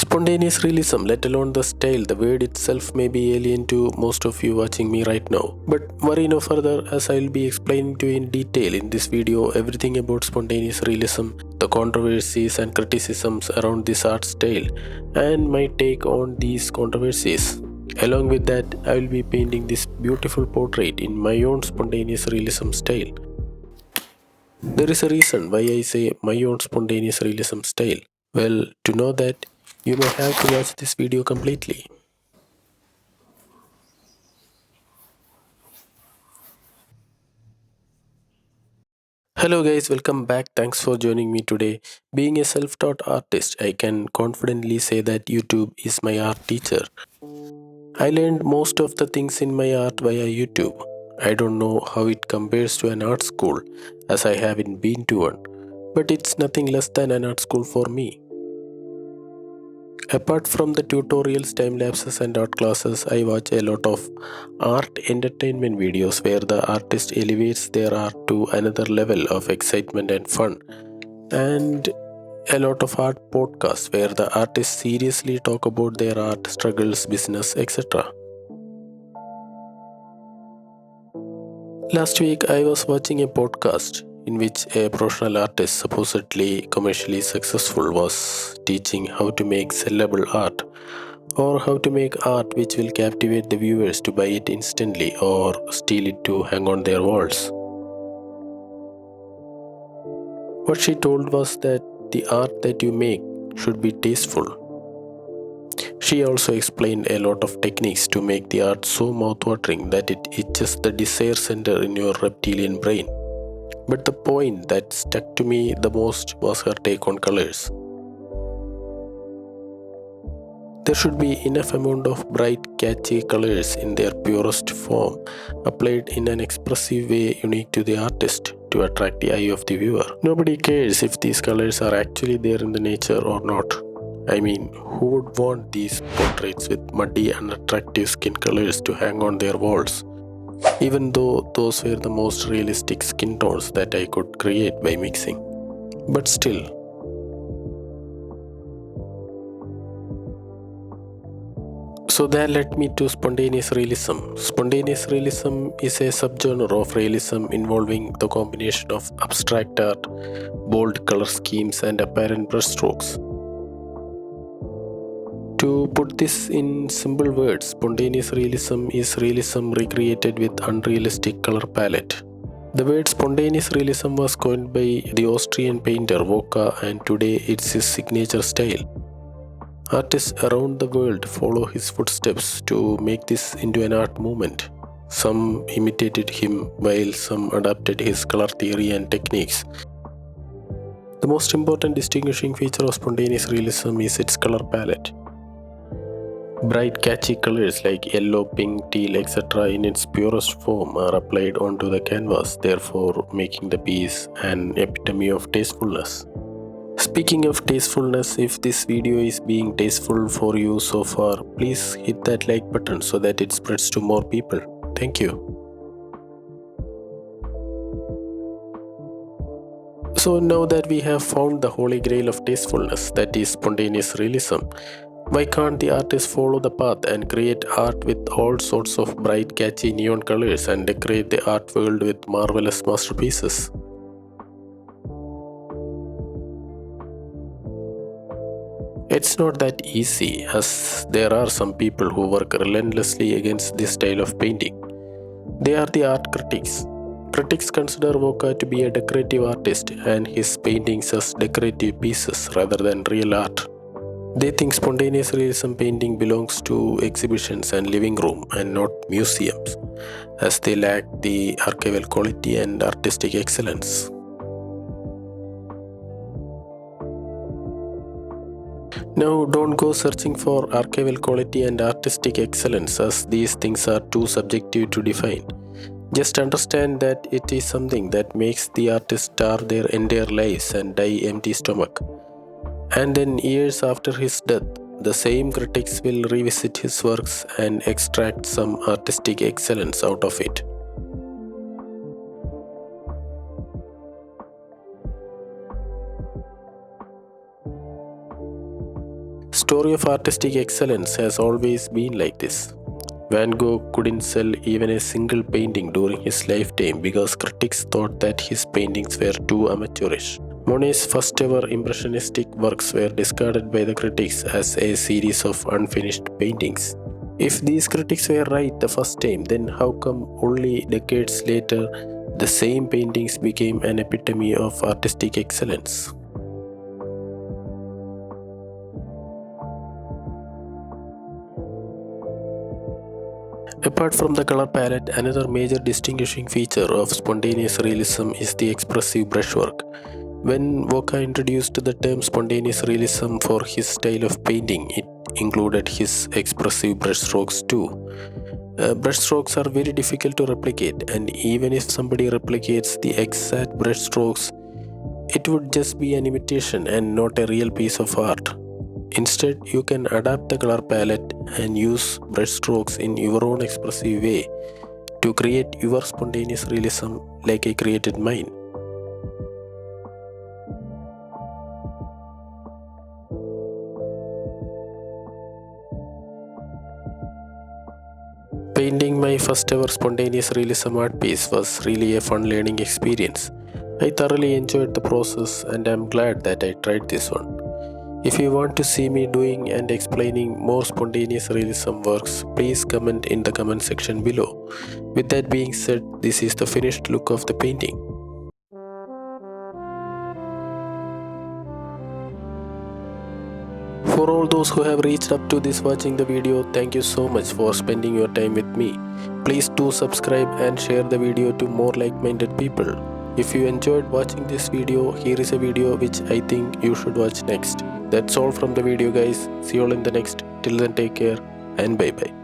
Spontaneous realism, let alone the style, the word itself may be alien to most of you watching me right now. But worry no further, as I'll be explaining to you in detail in this video everything about spontaneous realism, the controversies and criticisms around this art style, and my take on these controversies. Along with that, I will be painting this beautiful portrait in my own spontaneous realism style. There is a reason why I say my own spontaneous realism style. Well, to know that, you may have to watch this video completely. Hello guys, welcome back. Thanks for joining me today. Being a self-taught artist, I can confidently say that YouTube is my art teacher. I learned most of the things in my art via YouTube. I don't know how it compares to an art school, as I haven't been to one, but it's nothing less than an art school for me. Apart from the tutorials, time lapses, and art classes, I watch a lot of art entertainment videos where the artist elevates their art to another level of excitement and fun, and a lot of art podcasts where the artists seriously talk about their art struggles, business, etc. Last week, I was watching a podcast in which a professional artist, supposedly commercially successful, was teaching how to make sellable art, or how to make art which will captivate the viewers to buy it instantly or steal it to hang on their walls. What she told was that the art that you make should be tasteful. She also explained a lot of techniques to make the art so mouth-watering that it itches the desire center in your reptilian brain. But the point that stuck to me the most was her take on colors. There should be enough amount of bright, catchy colors in their purest form, applied in an expressive way unique to the artist to attract the eye of the viewer. Nobody cares if these colors are actually there in the nature or not. I mean, who would want these portraits with muddy, unattractive skin colors to hang on their walls? Even though those were the most realistic skin tones that I could create by mixing. But still, so that led me to spontaneous realism. Spontaneous realism is a subgenre of realism involving the combination of abstract art, bold color schemes, and apparent brushstrokes. To put this in simple words, spontaneous realism is realism recreated with unrealistic color palette. The word spontaneous realism was coined by the Austrian painter Voka, and today it's his signature style. Artists around the world follow his footsteps to make this into an art movement. Some imitated him while some adapted his color theory and techniques. The most important distinguishing feature of spontaneous realism is its color palette. Bright, catchy colors like yellow, pink, teal, etc. in its purest form are applied onto the canvas, therefore making the piece an epitome of tastefulness. Speaking of tastefulness, if this video is being tasteful for you so far, please hit that like button so that it spreads to more people. Thank you. So now that we have found the holy grail of tastefulness, that is spontaneous realism, why can't the artist follow the path and create art with all sorts of bright, catchy neon colors and decorate the art world with marvelous masterpieces? It's not that easy, as there are some people who work relentlessly against this style of painting. They are the art critics. Critics consider Voka to be a decorative artist and his paintings as decorative pieces rather than real art. They think spontaneous realism painting belongs to exhibitions and living room and not museums, as they lack the archival quality and artistic excellence. Now, don't go searching for archival quality and artistic excellence, as these things are too subjective to define. Just understand that it is something that makes the artist starve their entire lives and die empty stomach. And then years after his death, the same critics will revisit his works and extract some artistic excellence out of it. story of artistic excellence has always been like this. Van Gogh couldn't sell even a single painting during his lifetime because critics thought that his paintings were too amateurish. Monet's first ever impressionistic works were discarded by the critics as a series of unfinished paintings. If these critics were right the first time, then how come only decades later the same paintings became an epitome of artistic excellence? Apart from the color palette, another major distinguishing feature of spontaneous realism is the expressive brushwork. When Voka introduced the term spontaneous realism for his style of painting, it included his expressive brushstrokes too. Brushstrokes are very difficult to replicate, and even if somebody replicates the exact brushstrokes, it would just be an imitation and not a real piece of art. Instead, you can adapt the color palette and use brushstrokes in your own expressive way to create your spontaneous realism like I created mine. Painting my first ever spontaneous realism art piece was really a fun learning experience. I thoroughly enjoyed the process and I'm glad that I tried this one. If you want to see me doing and explaining more spontaneous realism works, please comment in the comment section below. With that being said, this is the finished look of the painting. For all those who have reached up to this watching the video, thank you so much for spending your time with me. Please do subscribe and share the video to more like-minded people. If you enjoyed watching this video, here is a video which I think you should watch next. That's all from the video guys. See you all in the next. Till then, take care and bye bye.